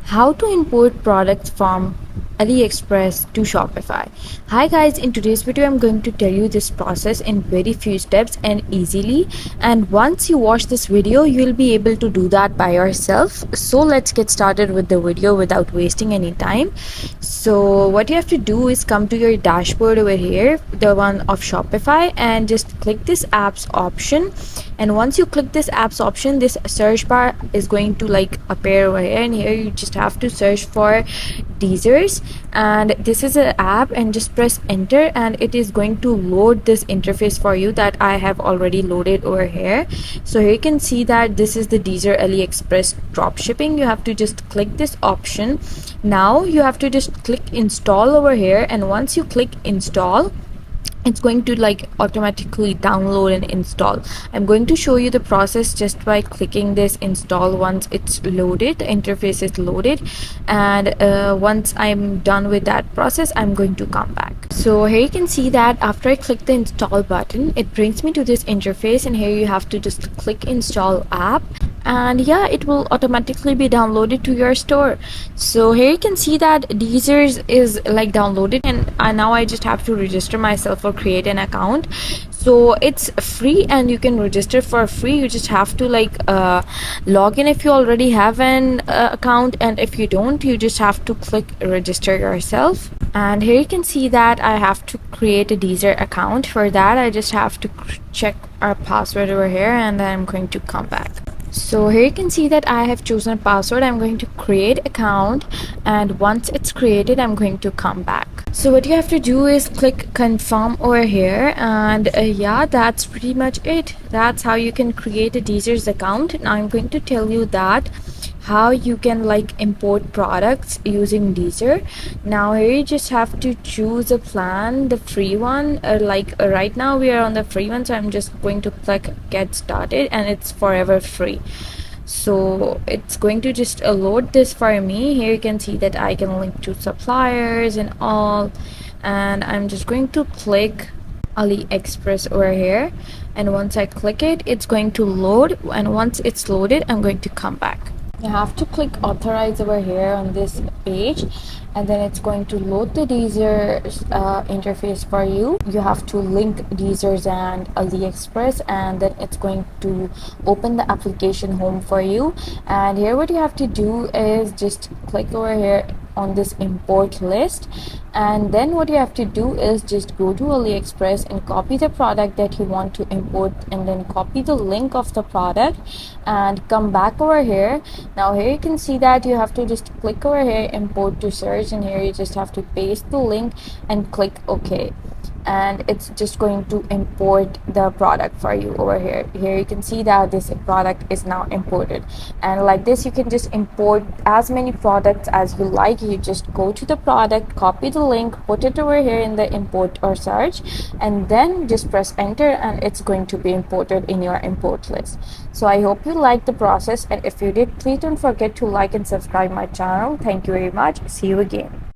How to import products from AliExpress to Shopify. Hi guys, in today's video I'm going to tell you this process in very few steps and easily, and once you watch this video you'll be able to do that by yourself. So let's get started with the video without wasting any time. So what you have to do is come to your dashboard over here, the one of Shopify, and just click this apps option. And once you click this apps option, this search bar is going to appear over here, and here you just have to search for Deezers, and this is an app, and just press enter and it is going to load this interface for you that I have already loaded over here. So here you can see that this is the Deezer AliExpress dropshipping. You have to just click this option. Now you have to just click install over here, and once you click install, it's going to automatically download and install. I'm going to show you the process just by clicking this install. Once it's loaded, the interface is loaded, and once I'm done with that process, I'm going to come back. So here you can see that after I click the install button, it brings me to this interface, and here you have to just click install app, and yeah, it will automatically be downloaded to your store. So here you can see that Deezers is downloaded, and now I just have to register myself or create an account. So it's free and you can register for free. You just have to log in if you already have an account, and if you don't, you just have to click register yourself. And here you can see that I have to create a Deezer account. For that, I just have to check our password over here, and then I'm going to come back. So here you can see that I have chosen a password. I'm going to create account, and once it's created, I'm going to come back. So what you have to do is click confirm over here, and yeah, that's pretty much it. That's how you can create a Deezer's account. Now I'm going to tell you that how you can import products using Deezer. Now here you just have to choose a plan, the free one. Right now we are on the free one, so I'm just going to click get started, and it's forever free. So it's going to just load this for me. Here you can see that I can link to suppliers and all, and I'm just going to click AliExpress over here, and once I click it, it's going to load, and once it's loaded, I'm going to come back. You have to click authorize over here on this page, and then it's going to load the Deezer interface for you. You have to link Deezers and AliExpress, and then it's going to open the application home for you. And here what you have to do is just click over here on this import list, and then what you have to do is just go to AliExpress and copy the product that you want to import, and then copy the link of the product and come back over here. Now here you can see that you have to just click over here import to search, and here you just have to paste the link and click OK, and it's just going to import the product for you over here. Here you can see that this product is now imported, and like this you can just import as many products as you like. You just go to the product, copy the link, put it over here in the import or search, and then just press enter, and it's going to be imported in your import list. So I hope you liked the process, and if you did, please don't forget to like and subscribe my channel. Thank you very much. See you again.